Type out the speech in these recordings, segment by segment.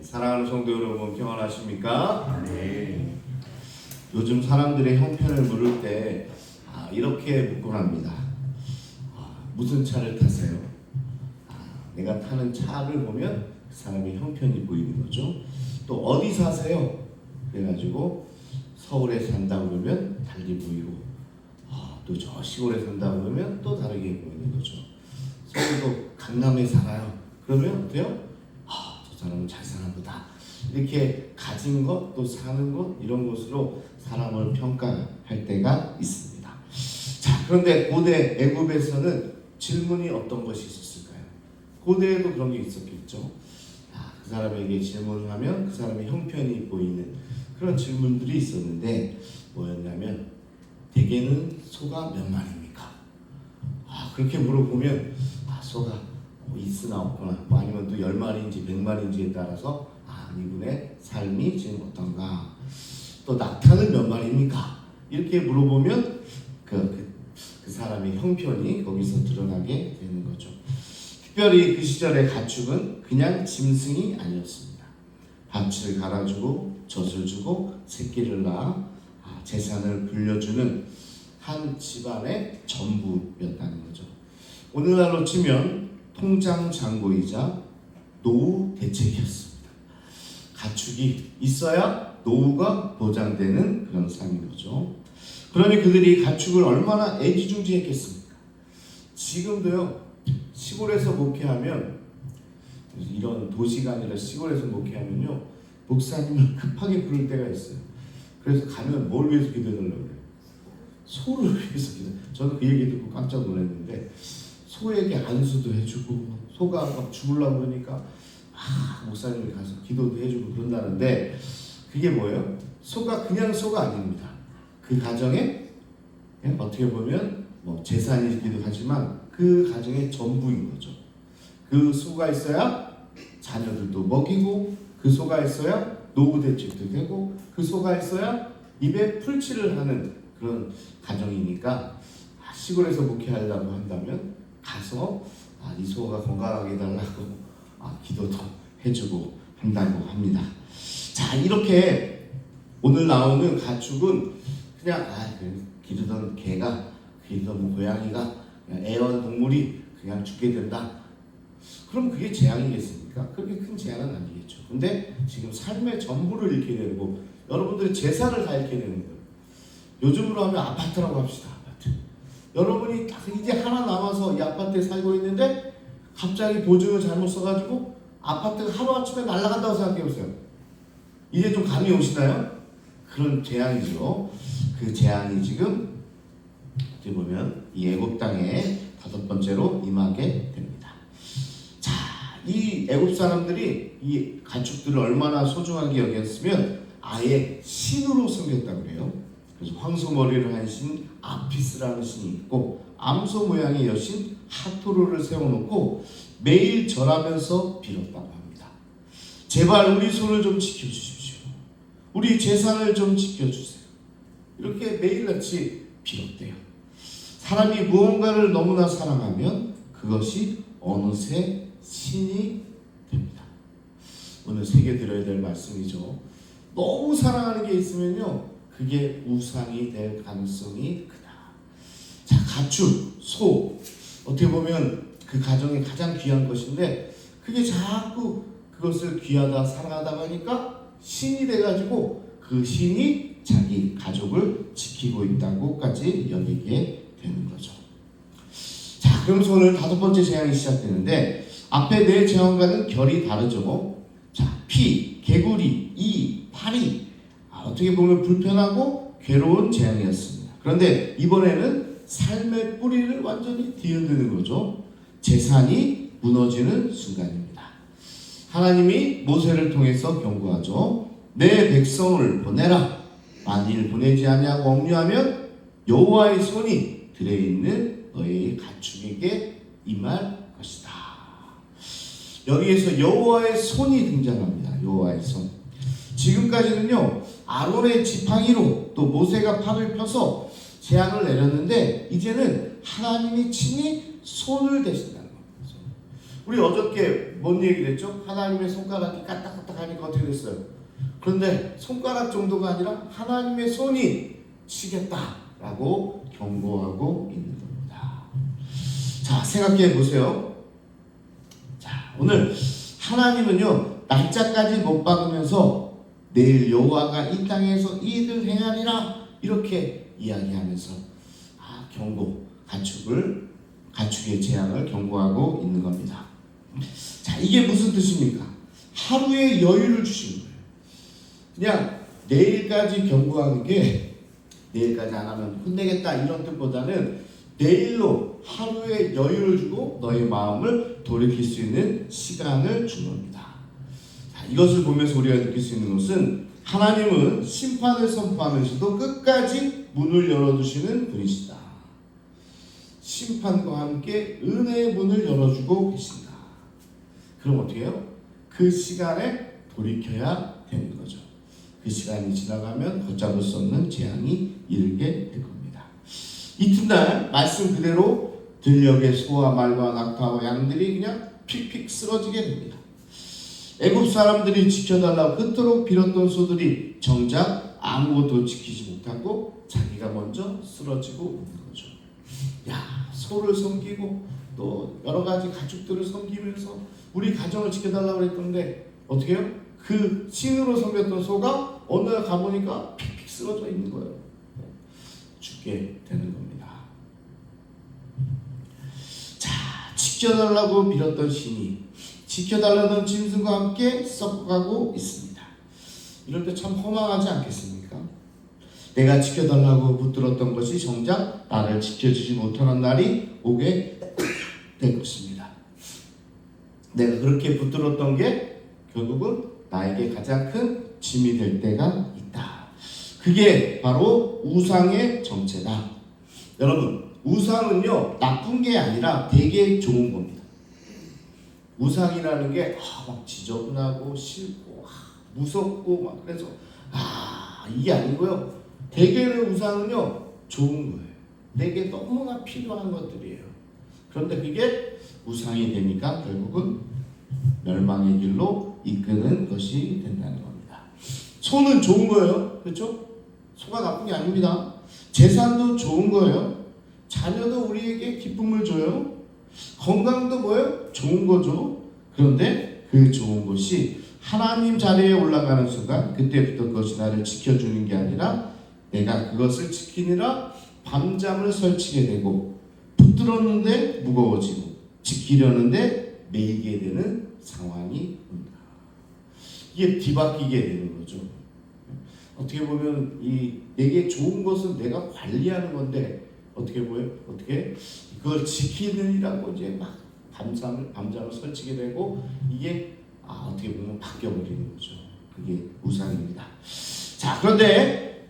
사랑하는 성도 여러분, 평안하십니까? 네. 요즘 사람들의 형편을 물을 때 이렇게 묻곤 합니다. 무슨 차를 타세요? 내가 타는 차를 보면 그 사람의 형편이 보이는 거죠. 또 어디 사세요? 그래가지고 서울에 산다 그러면 달리 보이고, 또 저 시골에 산다 그러면 또 다르게 보이는 거죠. 서울도 강남에 살아요. 그러면 어때요? 저 사람은 잘 사나 보다. 이렇게 가진 것, 또 사는 것, 이런 것으로 사람을 평가할 때가 있습니다. 자, 그런데 고대 애굽에서는 질문이 어떤 것이 있었을까요? 고대에도 그런 게 있었겠죠. 그 사람에게 질문을 하면 그 사람의 형편이 보이는 그런 질문들이 있었는데, 뭐였냐면 대개는 소가 몇 마리입니까? 그렇게 물어보면 소가 있으나 없거나, 아니면 또 10마리인지 100마리인지에 따라서 이분의 삶이 지금 어떤가, 또 낙타는 몇 마리입니까? 이렇게 물어보면 그 사람의 형편이 거기서 드러나게 되는 거죠. 특별히 그 시절의 가축은 그냥 짐승이 아니었습니다. 밭을 갈아주고 젖을 주고 새끼를 낳아 재산을 불려주는 한 집안의 전부였다는 거죠. 오늘날로 치면 통장 잔고이자 노후 대책이었습니다. 가축이 있어야 노후가 보장되는 그런 삶인 거죠. 그러니 그들이 가축을 얼마나 애지중지했겠습니까? 지금도요, 시골에서 목회하면, 이런 도시가 아니라 시골에서 목회하면요, 목사님을 급하게 부를 때가 있어요. 그래서 가면 뭘 위해서 기도해달라고 그래요? 소를 위해서 기도. 저는 그 얘기 듣고 깜짝 놀랐는데, 소에게 안수도 해주고, 소가 막 죽으려고 그러니까 목사님이 가서 기도도 해주고 그런다는데, 그게 뭐예요? 소가 그냥 소가 아닙니다. 그 가정에 어떻게 보면 재산이기도 하지만 그 가정의 전부인 거죠. 그 소가 있어야 자녀들도 먹이고, 그 소가 있어야 노후 대책도 되고, 그 소가 있어야 입에 풀칠을 하는 그런 가정이니까, 시골에서 목회하려고 한다면 가서 이 소가 건강하게 해달라고 기도도 해주고 한다고 합니다. 자, 이렇게 오늘 나오는 가축은 그냥 기르던 개가, 기르던 고양이가, 애완동물이 그냥 죽게 된다. 그럼 그게 재앙이겠습니까? 그렇게 큰 재앙은 아니겠죠. 근데 지금 삶의 전부를 잃게 되고, 여러분들의 재산을 다 잃게 되는 거예요. 요즘으로 하면 아파트라고 합시다. 아파트. 여러분이 딱 이제 하나 남아서 이 아파트에 살고 있는데 갑자기 보증을 잘못 써가지고 아파트가 하루아침에 날아간다고 생각해보세요. 이제 좀 감이 오시나요? 그런 재앙이죠. 그 재앙이 지금 어떻게 보면 이 애굽 땅에 5번째로 임하게 됩니다. 자, 이 애굽 사람들이 이 가축들을 얼마나 소중하게 여겼으면 아예 신으로 섬겼다고 그래요. 그래서 황소 머리를 한 신 아피스라는 신이 있고, 암소 모양의 여신 하토르를 세워놓고 매일 절하면서 빌었다고 합니다. 제발 우리 손을 좀 지켜주십시오. 우리 재산을 좀 지켜주세요. 이렇게 매일같이 빌었대요. 사람이 무언가를 너무나 사랑하면 그것이 어느새 신이 됩니다. 오늘 새겨드려야 될 말씀이죠. 너무 사랑하는 게 있으면요, 그게 우상이 될 가능성이 크다. 자, 가축, 소, 어떻게 보면 그 가정의 가장 귀한 것인데, 그게 자꾸 그것을 귀하다, 사랑하다 하니까 신이 돼가지고 그 신이 자기 가족을 지키고 있다고까지 여기게 되는 거죠. 자, 그러면서 오늘 5번째 재앙이 시작되는데, 앞에 4 재앙과는 결이 다르죠. 자, 피, 개구리, 이, 파리, 어떻게 보면 불편하고 괴로운 재앙이었습니다. 그런데 이번에는 삶의 뿌리를 완전히 뒤흔드는 거죠. 재산이 무너지는 순간입니다. 하나님이 모세를 통해서 경고하죠. 내 백성을 보내라. 만일 보내지 아니하고 억류하면 여호와의 손이 들에 있는 너의 가축에게 임할 것이다. 여기에서 여호와의 손이 등장합니다. 여호와의 손. 지금까지는요, 아론의 지팡이로 또 모세가 팔을 펴서 재앙을 내렸는데, 이제는 하나님이 친히 손을 대신다는 겁니다. 우리 어저께 뭔 얘기를 했죠? 하나님의 손가락이 까딱까딱하니까 어떻게 됐어요? 그런데 손가락 정도가 아니라 하나님의 손이 치겠다라고 경고하고 있는 겁니다. 자, 생각해 보세요. 자, 오늘 하나님은요, 날짜까지 못 박으면서 내일 여호와가 이 땅에서 이를 행하리라 이렇게 이야기하면서 경고, 가축의 재앙을 경고하고 있는 겁니다. 자, 이게 무슨 뜻입니까? 하루의 여유를 주신 거예요. 그냥 내일까지 경고하는 게 내일까지 안 하면 혼내겠다 이런 뜻보다는 내일로 하루의 여유를 주고 너의 마음을 돌이킬 수 있는 시간을 준 겁니다. 자, 이것을 보면서 우리가 느낄 수 있는 것은 하나님은 심판을 선포하면서도 끝까지 문을 열어두시는 분이시다. 심판과 함께 은혜의 문을 열어주고 계신다. 그럼 어떻게 해요? 그 시간에 돌이켜야 되는 거죠. 그 시간이 지나가면 걷잡을 수 없는 재앙이 이르게 될 겁니다. 이튿날 말씀 그대로 들녘의 소와 말과 낙타와 양들이 그냥 픽픽 쓰러지게 됩니다. 애굽 사람들이 지켜달라고 그토록 빌었던 소들이 정작 아무것도 지키지 못하고 자기가 먼저 쓰러지고 있는 거죠. 야, 소를 섬기고 또 여러 가지 가축들을 섬기면서 우리 가정을 지켜달라고 했던데 어떻게 해요? 그 신으로 섬겼던 소가 어느 날 가보니까 픽픽 쓰러져 있는 거예요. 죽게 되는 겁니다. 자, 지켜달라고 빌었던 신이 지켜달라던 짐승과 함께 썩어가고 있습니다. 이럴 때 참 허망하지 않겠습니까? 내가 지켜달라고 붙들었던 것이 정작 나를 지켜주지 못하는 날이 오게 될 것입니다. 내가 그렇게 붙들었던 게 결국은 나에게 가장 큰 짐이 될 때가 있다. 그게 바로 우상의 정체다. 여러분, 우상은요 나쁜 게 아니라 되게 좋은 겁니다. 우상이라는 게 막 지저분하고 싫고 무섭고 막 그래서 이게 아니고요. 대개는 우상은요 좋은 거예요. 내게 너무나 필요한 것들이에요. 그런데 그게 우상이 되니까 결국은 멸망의 길로 이끄는 것이 된다는 겁니다. 소는 좋은 거예요. 그렇죠? 소가 나쁜 게 아닙니다. 재산도 좋은 거예요. 자녀도 우리에게 기쁨을 줘요. 건강도 뭐예요? 좋은 거죠. 그런데 그 좋은 것이 하나님 자리에 올라가는 순간 그때부터 그것이 나를 지켜주는 게 아니라 내가 그것을 지키느라 밤잠을 설치게 되고 붙들었는데 무거워지고 지키려는데 매이게 되는 상황이 온다. 이게 뒤바뀌게 되는 거죠. 어떻게 보면 내게 좋은 것은 내가 관리하는 건데 어떻게 보여요? 어떻게 그걸 지키느라고 이제 막 밤잠을 설치게 되고 이게 어떻게 보면 바뀌어 버리는 거죠. 그게 우상입니다. 자, 그런데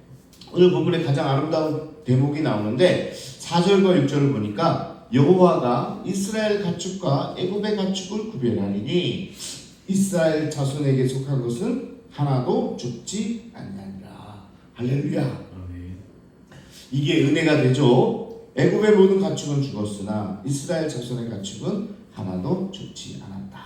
오늘 본문에 가장 아름다운 대목이 나오는데 4절과 6절을 보니까 여호와가 이스라엘 가축과 애굽의 가축을 구별하리니 이스라엘 자손에게 속한 것은 하나도 죽지 아니하리라. 할렐루야. 이게 은혜가 되죠. 애굽의 모든 가축은 죽었으나 이스라엘 자손의 가축은 하나도 죽지 않았다.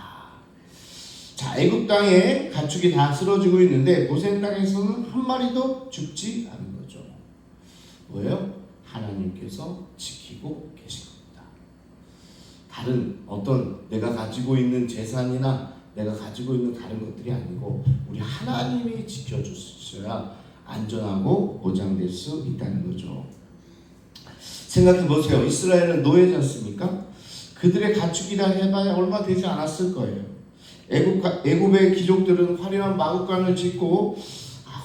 자, 애굽 땅에 가축이 다 쓰러지고 있는데 고센 땅에서는 한 마리도 죽지 않은 거죠. 뭐예요? 하나님께서 지키고 계신 겁니다. 다른 어떤 내가 가지고 있는 재산이나 내가 가지고 있는 다른 것들이 아니고 우리 하나님이 지켜주셔야 안전하고 보장될 수 있다는 거죠. 생각해 보세요. 이스라엘은 노예지 않습니까? 그들의 가축이라 해봐야 얼마 되지 않았을 거예요. 애굽의 귀족들은 화려한 마구간을 짓고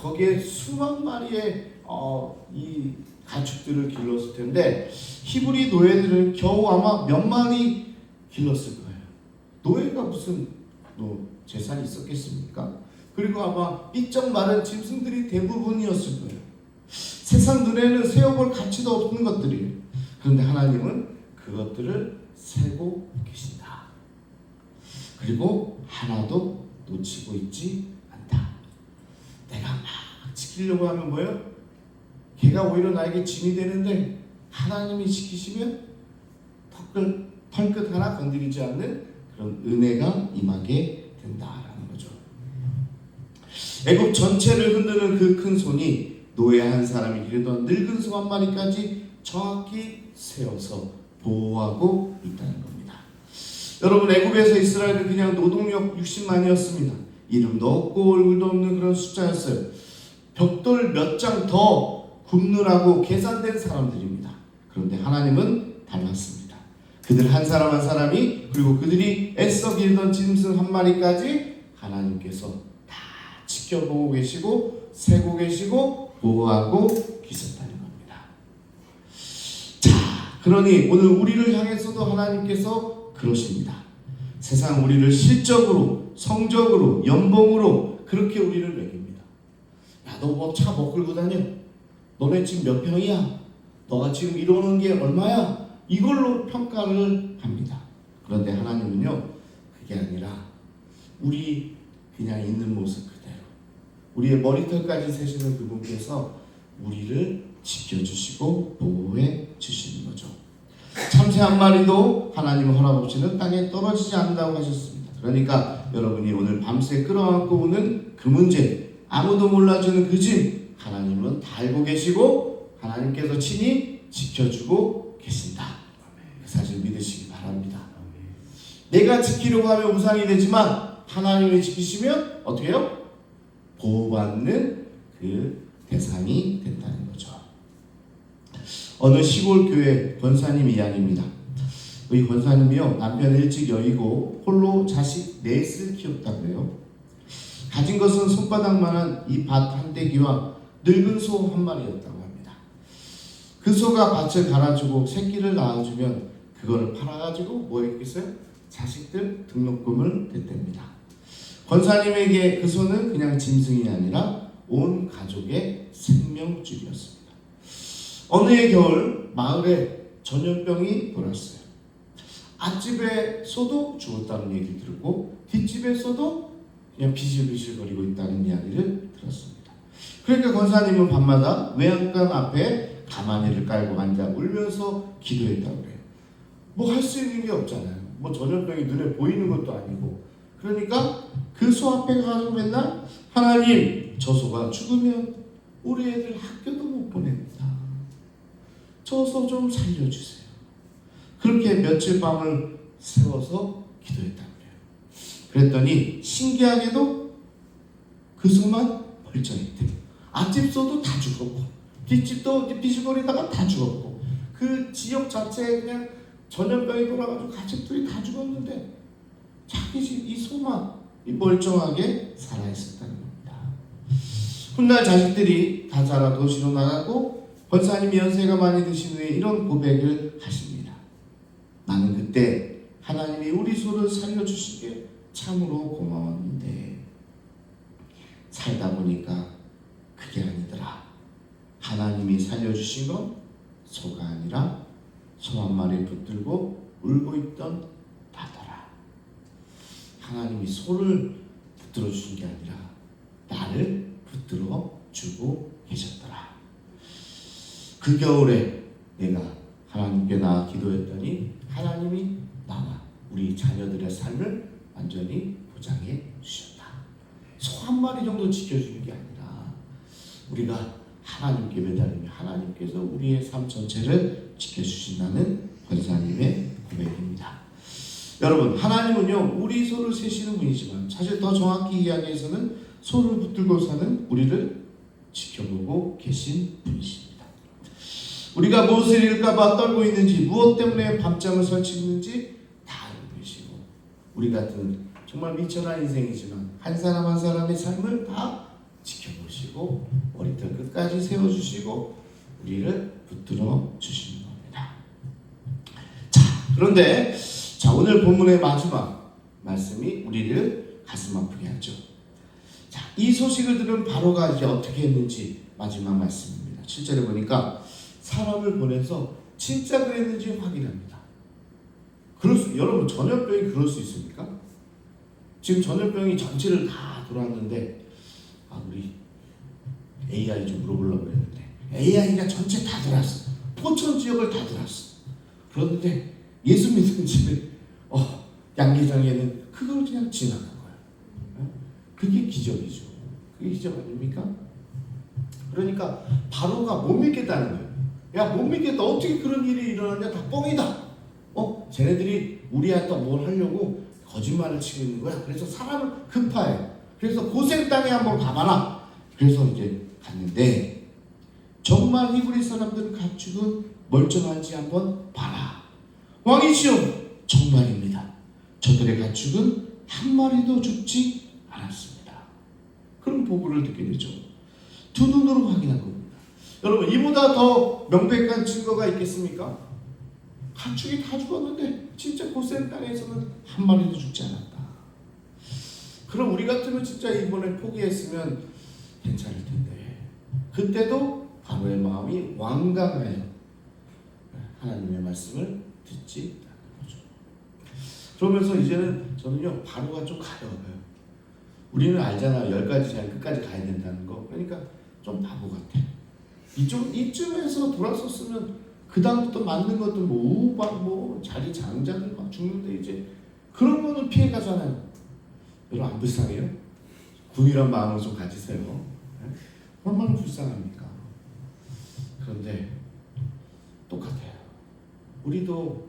거기에 수만 마리의 이 가축들을 길렀을 텐데 히브리 노예들은 겨우 아마 몇 마리 길렀을 거예요. 노예가 무슨 재산이 있었겠습니까? 그리고 아마 삐쩍 마른 짐승들이 대부분이었을 거예요. 세상 눈에는 세어볼 가치도 없는 것들이에요. 그런데 하나님은 그것들을 세고 계신다. 그리고 하나도 놓치고 있지 않다. 내가 막 지키려고 하면 뭐예요? 걔가 오히려 나에게 짐이 되는데 하나님이 지키시면 털끝 하나 건드리지 않는 그런 은혜가 임하게 된다라는 거죠. 애굽 전체를 흔드는 그 큰 손이 노예 한 사람이 기르던 늙은 소 한 마리까지 정확히 세워서 보호하고 있다는 겁니다. 여러분, 애굽에서 이스라엘은 그냥 노동력 60만이었습니다. 이름도 없고 얼굴도 없는 그런 숫자였어요. 벽돌 몇 장 더 굽느라고 계산된 사람들입니다. 그런데 하나님은 달랐습니다. 그들 한 사람 한 사람이, 그리고 그들이 애써 기르던 짐승 한 마리까지 하나님께서 다 지켜보고 계시고 세고 계시고 보호하고 계셨다는 겁니다. 자, 그러니 오늘 우리를 향해서도 하나님께서 그러십니다. 세상 우리를 실적으로, 성적으로, 연봉으로 그렇게 우리를 매깁니다. 야, 너 뭐 차 뭐 끌고 다녀? 너네 집 몇 평이야? 너가 지금 이러는 게 얼마야? 이걸로 평가를 합니다. 그런데 하나님은요, 그게 아니라 우리 그냥 있는 모습 그대로, 우리의 머리털까지 세시는 그분께서 우리를 지켜주시고 보호해 주시는 거죠. 참새 한 마리도 하나님 허락 없이는 땅에 떨어지지 않는다고 하셨습니다. 그러니까 여러분이 오늘 밤새 끌어안고 오는 그 문제, 아무도 몰라주는 그 짐, 하나님은 다 알고 계시고 하나님께서 친히 지켜주고 계신다. 그 사실 믿으시기 바랍니다. 내가 지키려고 하면 우상이 되지만 하나님이 지키시면 어떻게 해요? 보호받는 그 대상이 된다는 거죠. 어느 시골 교회 권사님 이야기입니다. 이 권사님이요, 남편 일찍 여의고 홀로 자식 넷을 키웠다고 해요. 가진 것은 손바닥만한 이 밭 한 떼기와 늙은 소 한 마리였다고 합니다. 그 소가 밭을 갈아주고 새끼를 낳아주면 그거를 팔아가지고 뭐 했겠어요? 자식들 등록금을 댔답니다. 권사님에게 그 소는 그냥 짐승이 아니라 온 가족의 생명줄이었습니다. 어느 해 겨울 마을에 전염병이 돌았어요. 앞집에 소도 죽었다는 얘기를 들었고 뒷집에 소도 그냥 비실비실거리고 있다는 이야기를 들었습니다. 그러니까 권사님은 밤마다 외양간 앞에 가마니를 깔고 앉아 울면서 기도했다고 그래요. 뭐 할 수 있는 게 없잖아요. 뭐 전염병이 눈에 보이는 것도 아니고. 그러니까 그 소 앞에 가서 맨날 하나님, 저 소가 죽으면 우리 애들 학교도 못 보냅니다. 저 소 좀 살려주세요. 그렇게 며칠 밤을 세워서 기도했다고 그래요. 그랬더니 신기하게도 그 소만 멀쩡했대요. 앞집 소도 다 죽었고 뒷집도 비실거리다가 다 죽었고 그 지역 자체에 그냥 전염병이 돌아가지고 가족들이 다 죽었는데 자기 집 이 소만 멀쩡하게 살아있었다는 겁니다. 훗날 자식들이 다 자라 도시로 나가고 권사님이 연세가 많이 드신 후에 이런 고백을 하십니다. 나는 그때 하나님이 우리 소를 살려주시기에 참으로 고마웠는데 살다 보니까 그게 아니더라. 하나님이 살려주신 건 소가 아니라 소 한 마리 붙들고 울고 있던 나더라. 하나님이 소를 붙들어 주신 게 아니라 나를 붙들어 주고 계셨더라. 그 겨울에 내가 하나님께 나아 기도했더니 하나님이 나와 우리 자녀들의 삶을 완전히 보장해 주셨다. 소 한 마리 정도 지켜주는 게 아니라 우리가 하나님께 매달리면 하나님께서 우리의 삶 전체를 지켜주신다는 권사님의 고백입니다. 여러분, 하나님은요 우리 소를 세시는 분이지만 사실 더 정확히 이야기해서는 소를 붙들고 사는 우리를 지켜보고 계신 분이십니다. 우리가 무엇을 잃을까봐 떨고 있는지, 무엇 때문에 밤잠을 설치는지 다 알고 계시고, 우리 같은 정말 미천한 인생이지만 한 사람 한 사람의 삶을 다 지켜보시고 머리털 끝까지 세워주시고 우리를 붙들어 주시는 겁니다. 자, 그런데 오늘 본문의 마지막 말씀이 우리를 가슴 아프게 하죠. 자, 이 소식을 들은 바로가 이제 어떻게 했는지 마지막 말씀입니다. 7절에 보니까 사람을 보내서 진짜 그랬는지 확인합니다. 여러분, 전염병이 그럴 수 있습니까? 지금 전염병이 전체를 다 돌았는데 우리 AI 좀 물어보려고 했는데 AI가 전체 다 돌았어. 포천 지역을 다 돌았어. 그런데 예수 믿는 집에 양계장에는 그걸 그냥 지나간 거예요. 그게 기적이죠. 그게 기적 아닙니까? 그러니까 바로가 못 믿겠다는 거예요. 야, 못 믿겠다. 어떻게 그런 일이 일어났냐? 다 뻥이다. 쟤네들이 우리한테 뭘 하려고 거짓말을 치고 있는 거야. 그래서 사람은 급파해. 그래서 고생 땅에 한번 가봐라. 그래서 이제 갔는데 정말 히브리 사람들은 가축은 멀쩡한지 한번 봐라. 왕이시여, 정말입니다. 저들의 가축은 한 마리도 죽지 않았습니다. 그런 보고를 듣게 되죠. 두 눈으로 확인한 겁니다. 여러분, 이보다 더 명백한 증거가 있겠습니까? 가축이 다 죽었는데 진짜 고센 땅에서는 한 마리도 죽지 않았다. 그럼 우리 같으면 진짜 이번에 포기했으면 괜찮을 텐데, 그때도 바로의 마음이 완강하여 하나님의 말씀을 듣지 않는 거죠. 그러면서 이제는 저는요, 바로가 좀 가벼워요. 우리는 알잖아요. 10가지 잘 끝까지 가야 된다는 거. 그러니까 좀 바보 같아. 이쯤에서 돌아섰으면 그 다음부터 맞는 것도 뭐 자리 장자들 막 죽는데 이제 그런 거는 피해 가잖아요. 여러분, 안 불쌍해요? 궁일한 마음을 좀 가지세요. 얼마나 불쌍합니까? 그런데 똑같아요. 우리도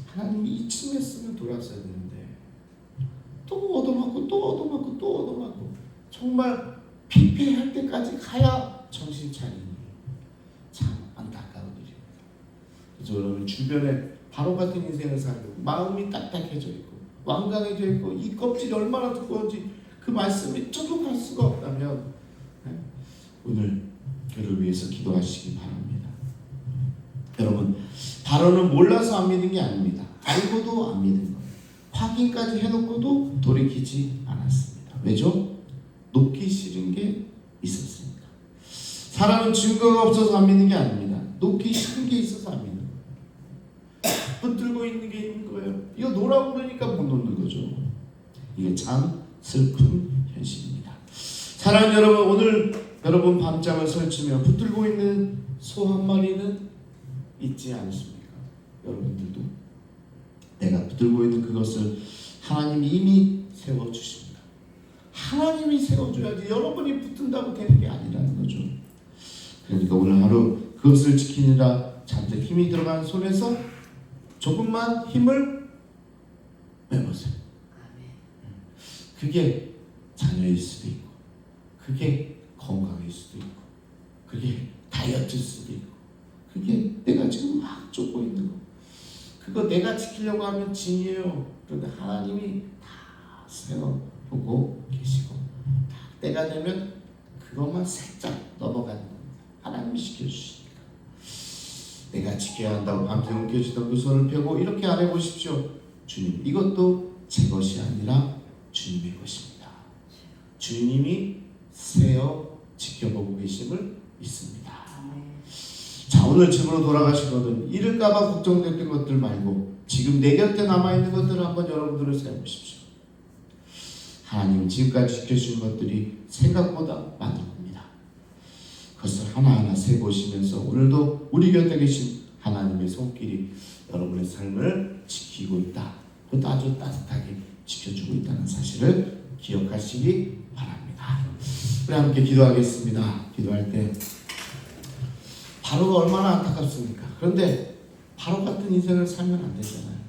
하나님이 이쯤 했으면 돌아서야 되는데 또 얻어맞고 또 얻어맞고 또 얻어맞고 정말 피폐할 때까지 가야 정신 차리니 참 안타까운 일입니다. 그래서 여러분, 주변에 바로 같은 인생을 살고 마음이 딱딱해져 있고 완강해져 있고 이 껍질이 얼마나 두꺼운지 그 말씀이 조금 갈 수가 없다면 오늘 그를 위해서 기도하시기 바랍니다. 여러분, 바로는 몰라서 안 믿은 게 아닙니다. 알고도 안 믿은 거예요. 확인까지 해놓고도 돌이키지 않았습니다. 왜죠? 놓기 싫은 게 있었으니까. 사람은 증거가 없어서 안 믿는 게 아닙니다. 놓기 싫은 게 있어서 안 믿는 거예요. 붙들고 있는 게 있는 거예요. 이거 놓으라고 그러니까 못 놓는 거죠. 이게 참 슬픈 현실입니다. 사랑하는 여러분, 오늘 여러분 밤잠을 설치며 붙들고 있는 소 한 마리는 있지 않습니까? 여러분들도 내가 붙들고 있는 그것을 하나님이 이미 세워주십니다. 하나님이 세워줘야지 여러분이 붙든다고 되는 게 아니라는 거죠. 그러니까 오늘 하루 그것을 지키느라 잔뜩 힘이 들어간 손에서 조금만 힘을 빼보세요. 그게 자녀일 수도 있고, 그게 건강일 수도 있고, 그게 다이어트일 수도 있고, 그게 내가 지금 막 쫓고 있는 거, 그거 내가 지키려고 하면 진이에요. 그런데 하나님이 다 세워보고 계시고 다 때가 되면 그것만 살짝 넘어가는 겁니다. 하나님이 지켜주시니까. 내가 지켜야 한다고 밤새 움켜쥐던 그 손을 펴고 이렇게 안 해보십시오. 주님, 이것도 제 것이 아니라 주님의 것입니다. 주님이 세어 지켜보고 계심을 믿습니다. 자, 오늘 집으로 돌아가시거든 잃을까봐 걱정됐던 것들 말고 지금 내 곁에 남아있는 것들을 한번 여러분들을 세워보십시오. 하나님 지금까지 지켜주신 것들이 생각보다 많은 겁니다. 그것을 하나하나 세보시면서 오늘도 우리 곁에 계신 하나님의 손길이 여러분의 삶을 지키고 있다. 그것도 아주 따뜻하게 지켜주고 있다는 사실을 기억하시기 바랍니다. 우리 함께 기도하겠습니다. 기도할 때 바로가 얼마나 안타깝습니까? 그런데 바로 같은 인생을 살면 안 되잖아요.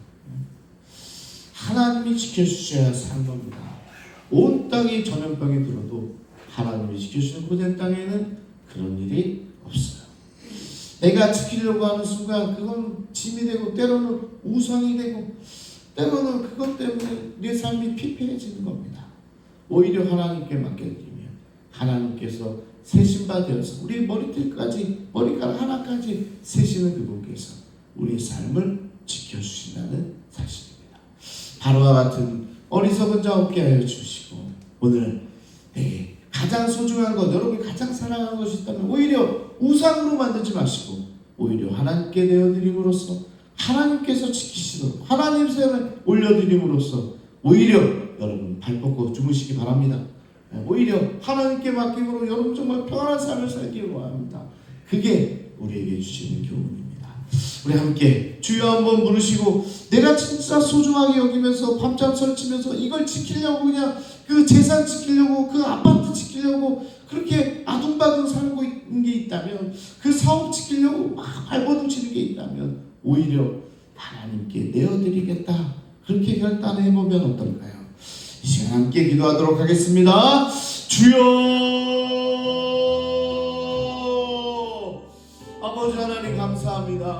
하나님이 지켜주셔야 사는 겁니다. 온 땅이 전염병이 들어도 하나님이 지켜주시는 고된 땅에는 그런 일이 없어요. 내가 지키려고 하는 순간 그건 짐이 되고 때로는 우상이 되고 때로는 그것 때문에 내 삶이 피폐해지는 겁니다. 오히려 하나님께 맡겨드리면 하나님께서 세신바 되어서 우리 머리띠까지 머리카락 하나까지 세시는 그분께서 우리의 삶을 지켜주신다는 사실입니다. 바로와 같은 어리석은 자 없게 하여 주시고 오늘 내게 가장 소중한 것, 여러분이 가장 사랑하는 것이 있다면 오히려 우상으로 만들지 마시고 오히려 하나님께 내어드림으로써 하나님께서 지키시도록 하나님 손에 올려드림으로써 오히려 여러분 발 뻗고 주무시기 바랍니다. 오히려 하나님께 맡김으로 여러분 정말 평안한 삶을 살기를 원합니다. 그게 우리에게 주시는 교훈입니다. 우리 함께 주여 한번 부르시고 내가 진짜 소중하게 여기면서 밤잠 설치면서 이걸 지키려고 그냥 그 재산 지키려고 그 아파트 지키려고 그렇게 아둥바둥 살고 있는 게 있다면 그 사업 지키려고 막 발버둥치는 게 있다면 오히려 하나님께 내어드리겠다 그렇게 결단해보면 어떨까요? 이 시간 함께 기도하도록 하겠습니다. 주여 아버지 하나님 감사합니다.